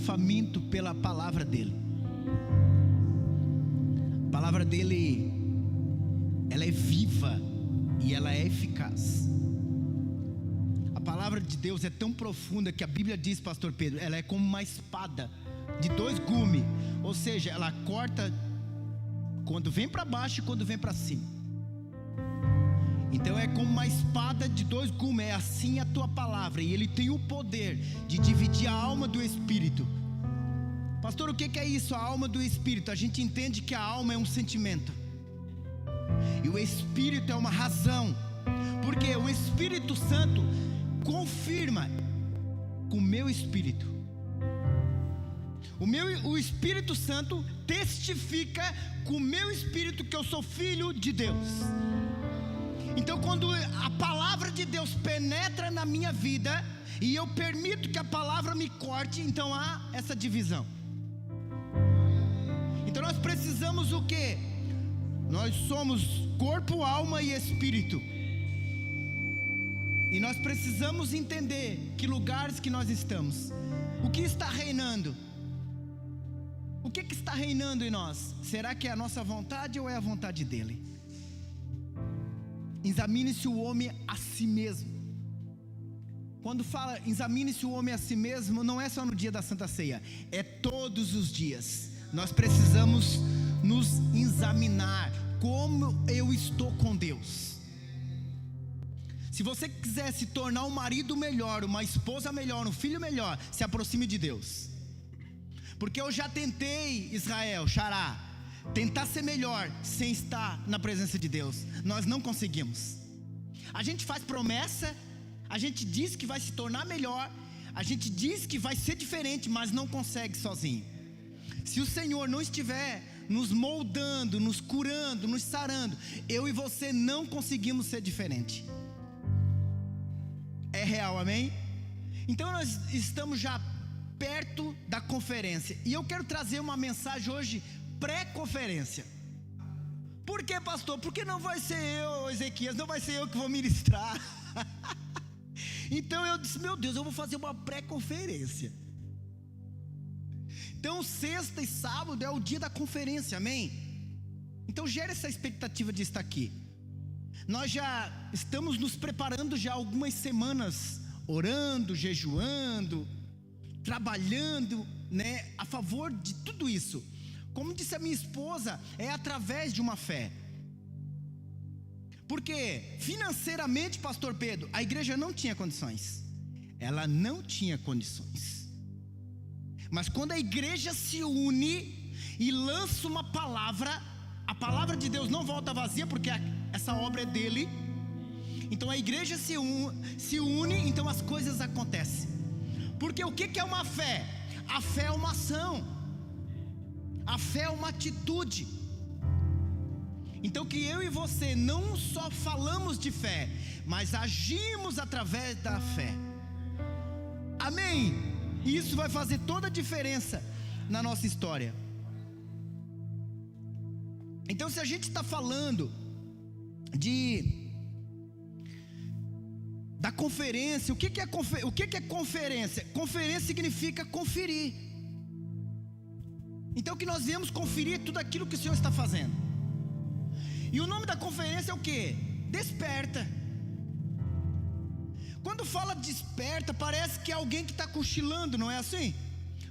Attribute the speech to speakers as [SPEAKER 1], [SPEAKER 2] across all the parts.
[SPEAKER 1] faminto pela palavra dele. A palavra dele, ela é viva e ela é eficaz. A palavra de Deus é tão profunda que a Bíblia diz, pastor Pedro, ela é como uma espada de 2 gumes, ou seja, ela corta quando vem para baixo e quando vem para cima. Então é como uma espada de 2 gumes, é assim a tua palavra, e ele tem o poder de dividir a alma do espírito. Pastor, o que é isso, a alma do espírito? A gente entende que a alma é um sentimento, e o espírito é uma razão, porque o Espírito Santo confirma com o meu espírito. O Espírito Santo testifica com o meu espírito que eu sou filho de Deus. Então quando a palavra de Deus penetra na minha vida e eu permito que a palavra me corte, então há essa divisão. Então nós precisamos o quê? Nós somos corpo, alma e espírito. E nós precisamos entender que lugares que nós estamos. O que está reinando? O que está reinando em nós? Será que é a nossa vontade ou é a vontade dele? Examine-se o homem a si mesmo. Quando fala examine-se o homem a si mesmo, não é só no dia da Santa Ceia, é todos os dias. Nós precisamos nos examinar. Como eu estou com Deus? Se você quiser se tornar um marido melhor, uma esposa melhor, um filho melhor, se aproxime de Deus. Porque eu já tentei, Israel, Xará, tentar ser melhor sem estar na presença de Deus. Nós não conseguimos. A gente faz promessa, a gente diz que vai se tornar melhor, a gente diz que vai ser diferente, mas não consegue sozinho. Se o Senhor não estiver nos moldando, nos curando, nos sarando, eu e você não conseguimos ser diferente. É real, amém? Então nós estamos já perto da conferência, e eu quero trazer uma mensagem hoje pré-conferência. Por que, pastor? Porque não vai ser eu, Ezequias, não vai ser eu que vou ministrar. Então eu disse, meu Deus, eu vou fazer uma pré-conferência. Então sexta e sábado é o dia da conferência, amém? Então gera essa expectativa de estar aqui. Nós já estamos nos preparando já algumas semanas, orando, jejuando, trabalhando, né, a favor de tudo isso. Como disse a minha esposa, é através de uma fé. Porque financeiramente, pastor Pedro, a igreja não tinha condições. Ela não tinha condições. Mas quando a igreja se une e lança uma palavra, a palavra de Deus não volta vazia, porque essa obra é dele. Então a igreja se une, então as coisas acontecem. Porque o que é uma fé? A fé é uma ação. A fé é uma atitude. Então que eu e você não só falamos de fé, mas agimos através da fé. Amém? E isso vai fazer toda a diferença na nossa história. Então se a gente está falando da conferência, o que é conferência? Conferência significa conferir. Então que nós viemos conferir tudo aquilo que o Senhor está fazendo. E o nome da conferência é o que? Desperta. Quando fala desperta, parece que é alguém que está cochilando, não é assim?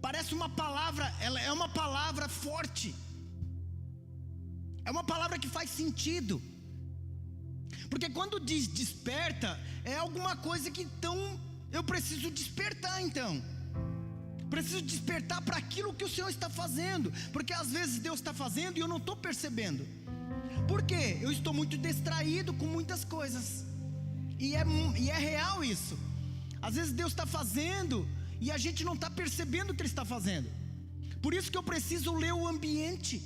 [SPEAKER 1] Parece uma palavra, ela é uma palavra forte. É uma palavra que faz sentido. Porque quando diz desperta, é alguma coisa que então eu preciso despertar então. Preciso despertar para aquilo que o Senhor está fazendo. Porque às vezes Deus está fazendo e eu não estou percebendo. Por quê? Eu estou muito distraído com muitas coisas. E é real isso. Às vezes Deus está fazendo e a gente não está percebendo o que Ele está fazendo. Por isso que eu preciso ler o ambiente.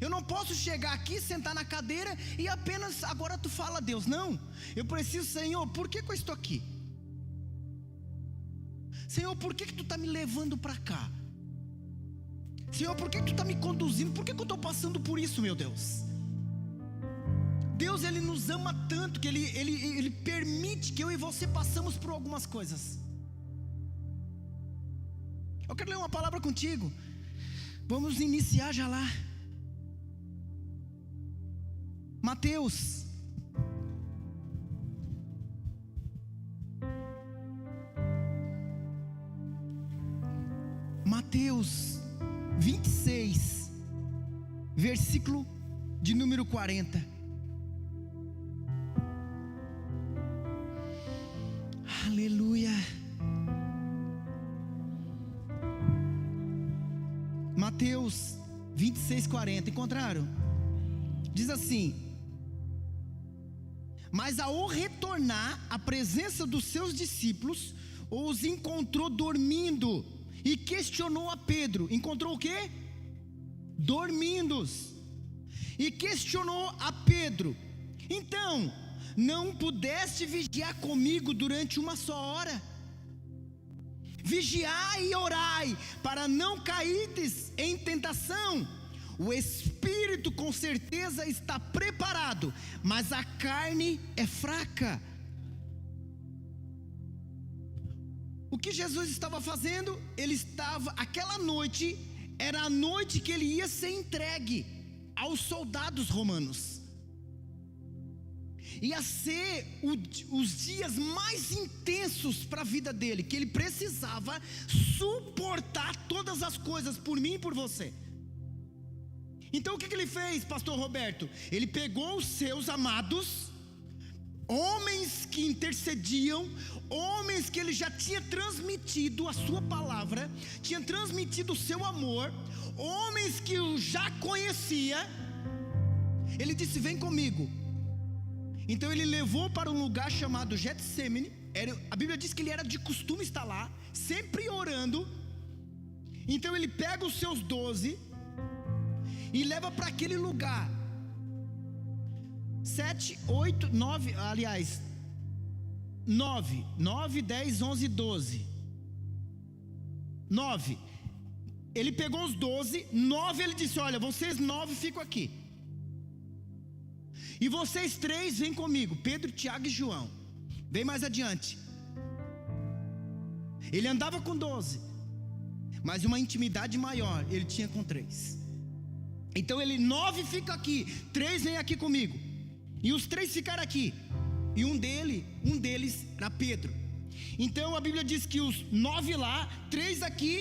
[SPEAKER 1] Eu não posso chegar aqui, sentar na cadeira e apenas, agora tu fala, Deus. Não, eu preciso, Senhor, por que eu estou aqui? Senhor, por que tu está me levando para cá? Senhor, por que tu está me conduzindo? Por que eu estou passando por isso, meu Deus? Deus, Ele nos ama tanto que Ele permite que eu e você passamos por algumas coisas. Eu quero ler uma palavra contigo. Vamos iniciar já lá. Mateus Mateus 26, versículo de número 40. Aleluia. Mateus 26, 40. Encontraram? Diz assim: mas ao retornar à presença dos seus discípulos, os encontrou dormindo, e questionou a Pedro. Encontrou o quê? Dormindo. E questionou a Pedro: então, não pudeste vigiar comigo durante uma só hora? Vigiai e orai, para não cairdes em tentação. O espírito com certeza está preparado, mas a carne é fraca. O que Jesus estava fazendo? Aquela noite, era a noite que ele ia ser entregue aos soldados romanos. Ia ser os dias mais intensos para a vida dele, que ele precisava suportar todas as coisas por mim e por você. Então o que ele fez, pastor Roberto? Ele pegou os seus amados, homens que intercediam, homens que ele já tinha transmitido a sua palavra, tinha transmitido o seu amor, homens que eu já conhecia. Ele disse: vem comigo. Então ele levou para um lugar chamado Getsêmani. A Bíblia diz que ele era de costume estar lá, sempre orando. Então ele pega os seus 12 e leva para aquele lugar. 7, 8, 9, aliás 9, 10, 11, 12 9. Ele pegou os 12, 9 ele disse: olha, vocês 9 ficam aqui, e vocês 3 vêm comigo, Pedro, Tiago e João. Vem mais adiante. Ele andava com 12, mas uma intimidade maior ele tinha com 3. Então ele: 9 fica aqui, 3 vem aqui comigo. E os 3 ficaram aqui. E um deles era Pedro. Então a Bíblia diz que os 9 lá, 3 aqui.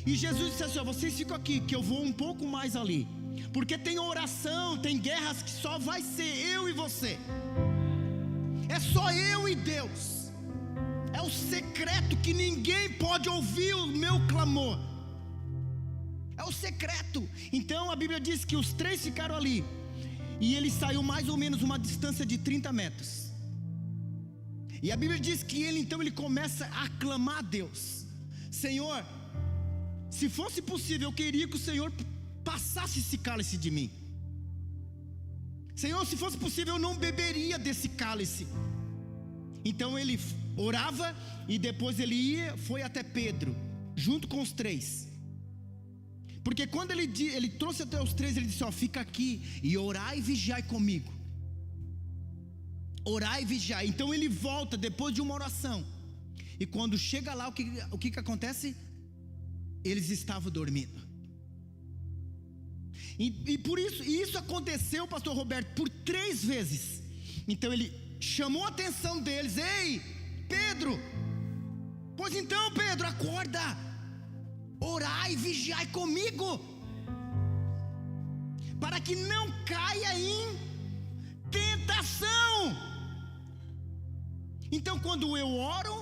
[SPEAKER 1] E Jesus disse assim: ó, vocês ficam aqui, que eu vou um pouco mais ali, porque tem oração, tem guerras que só vai ser eu e você. É só eu e Deus. É o secreto que ninguém pode ouvir o meu clamor. É o secreto. Então a Bíblia diz que os 3 ficaram ali. E ele saiu mais ou menos uma distância de 30 metros. E a Bíblia diz que ele começa a clamar a Deus: Senhor, se fosse possível, eu queria que o Senhor passasse esse cálice de mim. Senhor, se fosse possível, eu não beberia desse cálice. Então ele orava, e depois foi até Pedro, junto com os 3. Porque quando ele trouxe até os 3, ele disse: ó, fica aqui e orai e vigiai comigo. Orai e vigiai. Então ele volta depois de uma oração. E quando chega lá, o que acontece? Eles estavam dormindo. E por isso aconteceu, pastor Roberto, por 3 vezes. Então ele chamou a atenção deles: ei, Pedro, pois então, Pedro, acorda, orai e vigiai comigo, para que não caia em tentação. Então quando eu oro,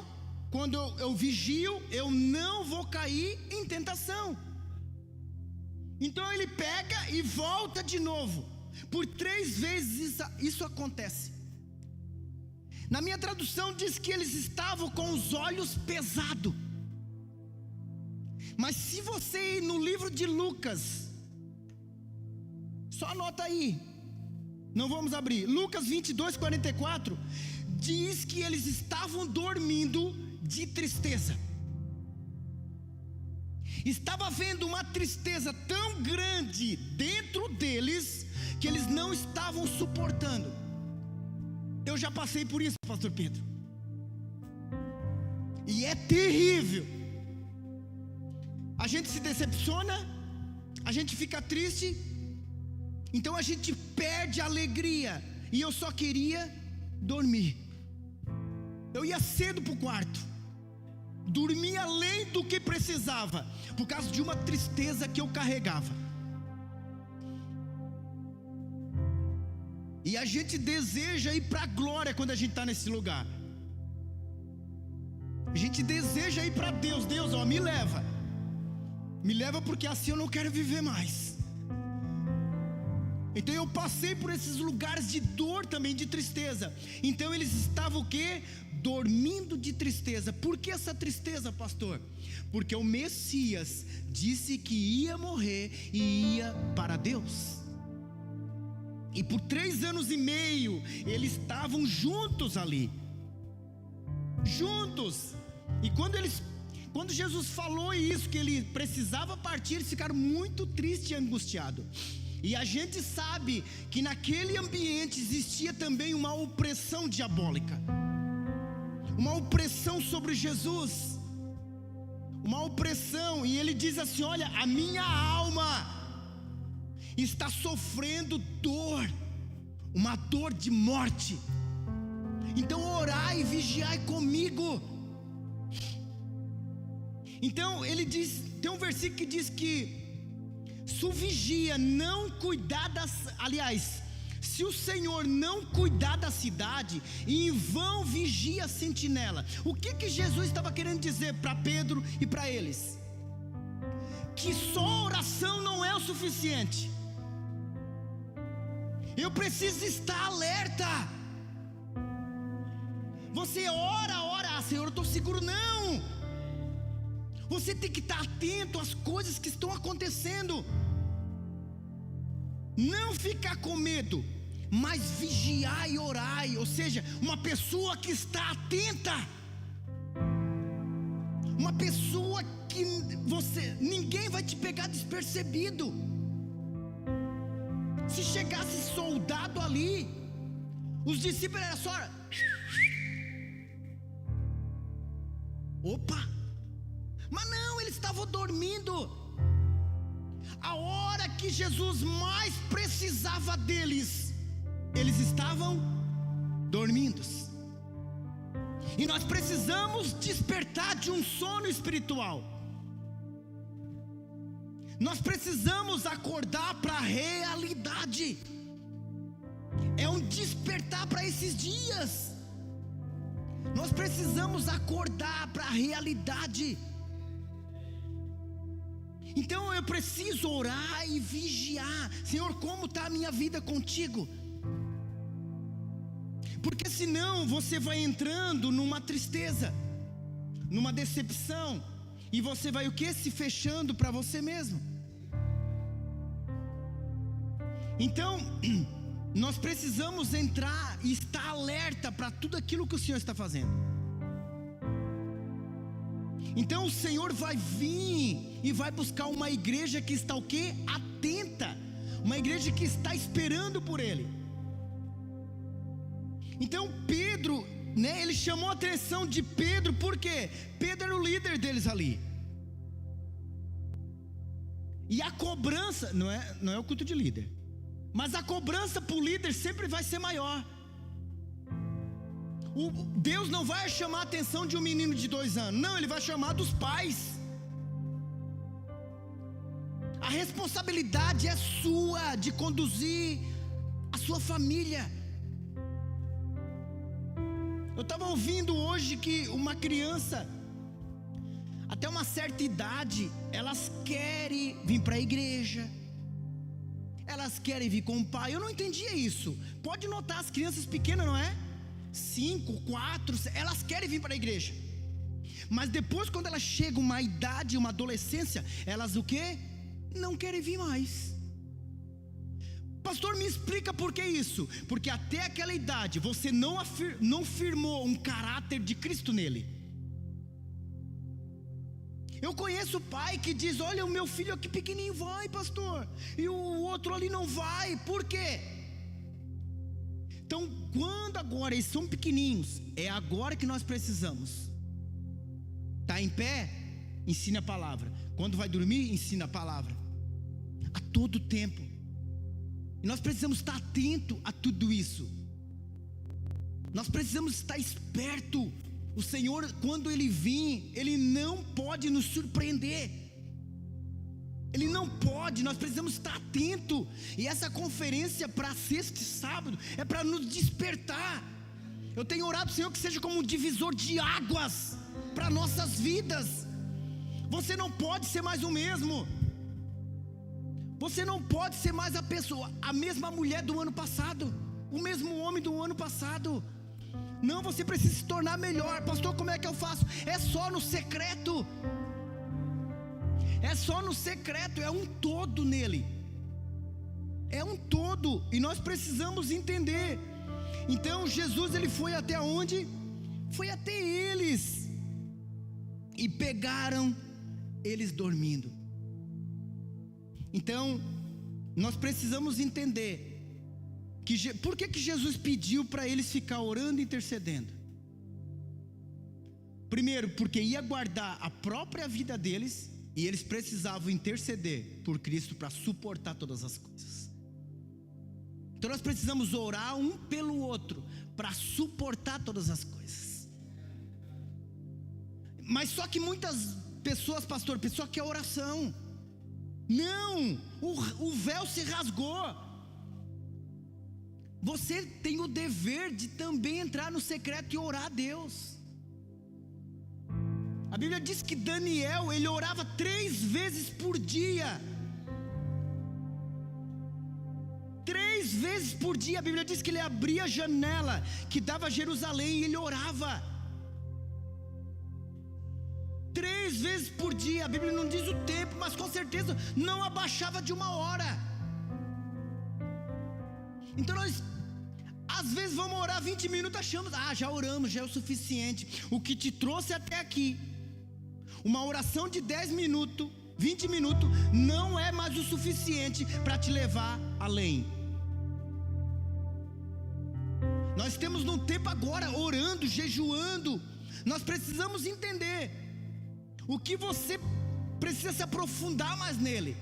[SPEAKER 1] quando eu vigio, eu não vou cair em tentação. Então ele pega e volta de novo. Por 3 vezes isso acontece. Na minha tradução diz que eles estavam com os olhos pesados. Mas se você ir no livro de Lucas, só anota aí, não vamos abrir, Lucas 22, 44, diz que eles estavam dormindo de tristeza. Estava havendo uma tristeza tão grande dentro deles, que eles não estavam suportando. Eu já passei por isso, pastor Pedro, e é terrível. a gente se decepciona, a gente fica triste, então a gente perde a alegria. E eu só queria dormir. Eu ia cedo para o quarto, dormia além do que precisava, por causa de uma tristeza que eu carregava. E a gente deseja ir para a glória quando a gente está nesse lugar. A gente deseja ir para Deus. Deus, ó, me leva porque assim eu não quero viver mais. Então eu passei por esses lugares de dor também, de tristeza. Então eles estavam o quê? Dormindo de tristeza. Por que essa tristeza, pastor? Porque o Messias disse que ia morrer e ia para Deus. E por 3 anos e meio eles estavam juntos ali, juntos. E quando Jesus falou isso, que ele precisava partir, eles ficaram muito tristes e angustiados. E a gente sabe que naquele ambiente existia também uma opressão diabólica, uma opressão sobre Jesus, uma opressão. E ele diz assim: olha, a minha alma está sofrendo dor, uma dor de morte. Então orai e vigiai comigo. Então ele diz, tem um versículo que diz que se o vigia não cuidar se o Senhor não cuidar da cidade, em vão vigia a sentinela. O que Jesus estava querendo dizer para Pedro e para eles? Que só oração não é o suficiente. Eu preciso estar alerta. Você ora, Senhor, eu estou seguro. Não, você tem que estar atento às coisas que estão acontecendo. Não ficar com medo, mas vigiar e orar. Ou seja, uma pessoa que está atenta, uma pessoa que ninguém vai te pegar despercebido. Se chegasse soldado ali, os discípulos eram só: opa, mas não, eles estavam dormindo. A hora que Jesus mais precisava deles, eles estavam dormindo. E nós precisamos despertar de um sono espiritual. Nós precisamos acordar para a realidade. É um despertar para esses dias. Nós precisamos acordar para a realidade. Então eu preciso orar e vigiar. Senhor, como está a minha vida contigo? Porque senão você vai entrando numa tristeza, numa decepção, e você vai o que? Se fechando para você mesmo. Então nós precisamos entrar e estar alerta para tudo aquilo que o Senhor está fazendo. Então o Senhor vai vir e vai buscar uma igreja que está o quê? Atenta, uma igreja que está esperando por Ele. Então Pedro, ele chamou a atenção de Pedro, porque Pedro era o líder deles ali. E a cobrança, não é o culto de líder, mas a cobrança para o líder sempre vai ser maior. Deus não vai chamar a atenção de um menino de 2 anos, não, Ele vai chamar dos pais. A responsabilidade é sua de conduzir a sua família. Eu estava ouvindo hoje que uma criança, até uma certa idade, elas querem vir para a igreja, elas querem vir com o pai. Eu não entendia isso. Pode notar, as crianças pequenas, não é? 5, 4, elas querem vir para a igreja. Mas depois, quando elas chegam uma idade, uma adolescência, elas o quê? Não querem vir mais. Pastor, me explica por que isso? Porque até aquela idade você não firmou um caráter de Cristo nele. Eu conheço pai que diz: olha, o meu filho aqui pequenininho vai, pastor, e o outro ali não vai. Por quê? Então, quando agora eles são pequenininhos, é agora que nós precisamos. Está em pé? Ensine a palavra. Quando vai dormir, ensina a palavra. A todo tempo. E nós precisamos estar atento a tudo isso. Nós precisamos estar esperto. O Senhor, quando Ele vir, Ele não pode nos surpreender. Ele não pode, nós precisamos estar atento. E essa conferência para sexta e sábado é para nos despertar. Eu tenho orado, Senhor, que seja como um divisor de águas para nossas vidas. Você não pode ser mais o mesmo. Você não pode ser mais a pessoa, a mesma mulher do ano passado, o mesmo homem do ano passado. Não, você precisa se tornar melhor. Pastor, como é que eu faço? É só no secreto. É só no secreto, é um todo nele. É um todo, e nós precisamos entender. Então Jesus, ele foi até onde? Foi até eles, e pegaram eles dormindo. Então nós precisamos entender que, por que Jesus pediu para eles ficar orando e intercedendo? Primeiro, porque ia guardar a própria vida deles, e eles precisavam interceder por Cristo para suportar todas as coisas. Então nós precisamos orar um pelo outro para suportar todas as coisas. Mas só que muitas pessoas, pastor, pensam que é oração. Não, o véu se rasgou. Você tem o dever de também entrar no secreto e orar a Deus. A Bíblia diz que Daniel, ele orava 3 vezes por dia. 3 vezes por dia. A Bíblia diz que ele abria a janela que dava a Jerusalém e ele orava 3 vezes por dia. A Bíblia não diz o tempo, mas com certeza não abaixava de 1 hora. Então nós às vezes vamos orar 20 minutos, achamos, já oramos, já é o suficiente. O que te trouxe até aqui, uma oração de 10 minutos, 20 minutos, não é mais o suficiente para te levar além. Nós temos num tempo agora, orando, jejuando. Nós precisamos entender o que você precisa se aprofundar mais nele.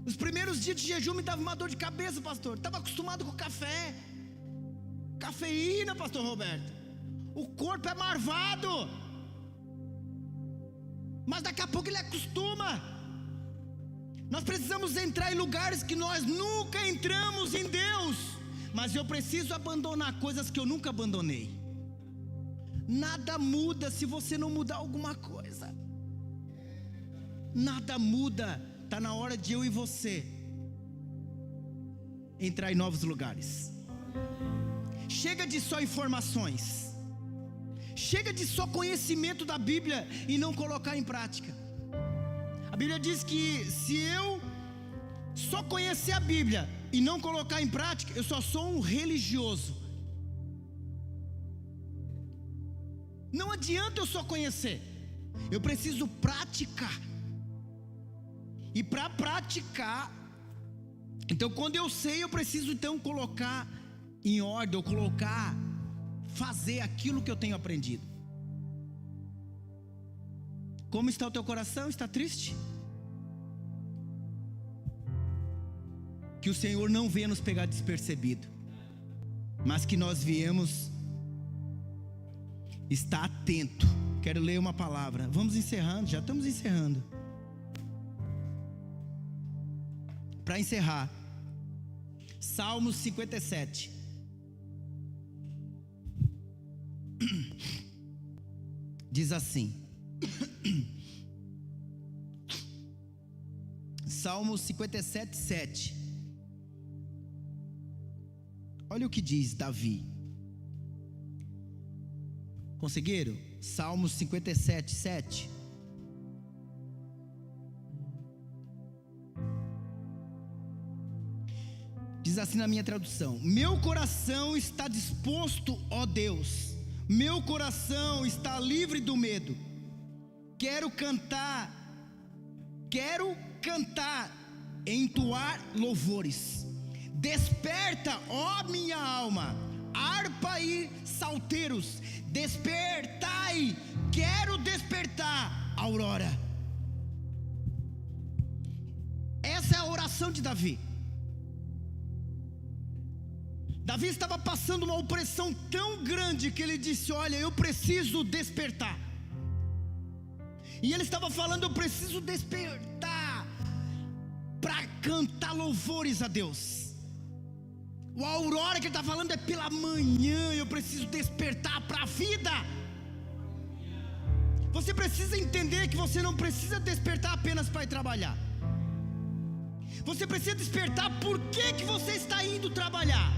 [SPEAKER 1] Os primeiros dias de jejum me dava uma dor de cabeça, pastor. Estava acostumado com café, cafeína, pastor Roberto. O corpo é marvado, mas daqui a pouco ele acostuma. Nós precisamos entrar em lugares que nós nunca entramos em Deus. Mas eu preciso abandonar coisas que eu nunca abandonei. Nada muda se você não mudar alguma coisa. Nada muda. Está na hora de eu e você entrar em novos lugares. Chega de só informações. Chega de só conhecimento da Bíblia e não colocar em prática. A Bíblia diz que se eu só conhecer a Bíblia e não colocar em prática, eu só sou um religioso. Não adianta eu só conhecer, eu preciso praticar. E para praticar, então quando eu sei, eu preciso então colocar em ordem, ou fazer aquilo que eu tenho aprendido. Como está o teu coração? Está triste? Que o Senhor não venha nos pegar despercebido, mas que nós viemos estar atento. Quero ler uma palavra. Vamos encerrando, já estamos encerrando. Para encerrar, Salmos 57. Diz assim. Salmos 57, 7. Olha o que diz Davi. Conseguiram? Salmos 57, 7. Diz assim na minha tradução: meu coração está disposto, ó Deus, meu coração está livre do medo. Quero cantar, entoar louvores. Desperta, ó minha alma, harpa e salteiros, despertai quero despertar, Aurora. Essa é a oração de Davi. Davi estava passando uma opressão tão grande que ele disse: olha, eu preciso despertar. E ele estava falando: eu preciso despertar para cantar louvores a Deus. O aurora que ele está falando é pela manhã. Eu preciso despertar para a vida. Você precisa entender que você não precisa despertar apenas para ir trabalhar. Você precisa despertar por que você está indo trabalhar.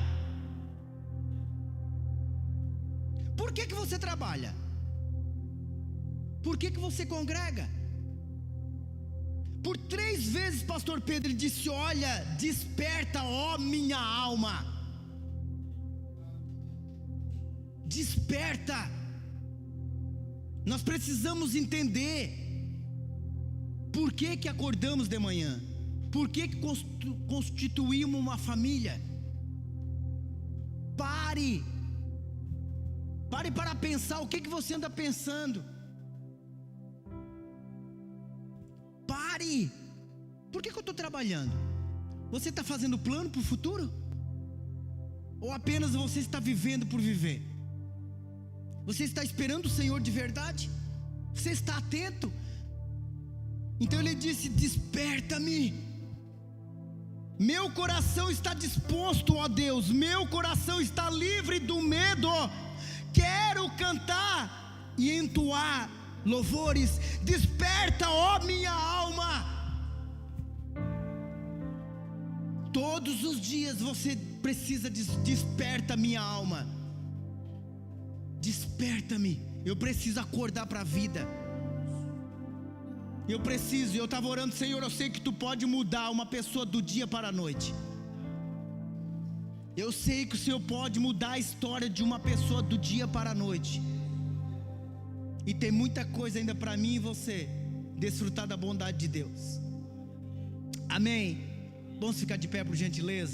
[SPEAKER 1] Por que você trabalha? Por que você congrega? Por 3 vezes pastor Pedro disse: olha, desperta, ó minha alma. Desperta. Nós precisamos entender por que acordamos de manhã. Por que constituímos uma família? Pare para pensar o que você anda pensando. Pare. Por que eu estou trabalhando? Você está fazendo plano para o futuro? Ou apenas você está vivendo por viver? Você está esperando o Senhor de verdade? Você está atento? Então ele disse: desperta-me. Meu coração está disposto, ó Deus. Meu coração está livre do medo. Quero cantar e entoar louvores. Desperta, ó minha alma. Todos os dias você precisa desperta minha alma. Desperta-me. Eu preciso acordar para a vida. Eu estava orando: Senhor, eu sei que Tu pode mudar uma pessoa do dia para a noite. Eu sei que o Senhor pode mudar a história de uma pessoa do dia para a noite. E tem muita coisa ainda para mim e você desfrutar da bondade de Deus. Amém. Vamos ficar de pé, por gentileza.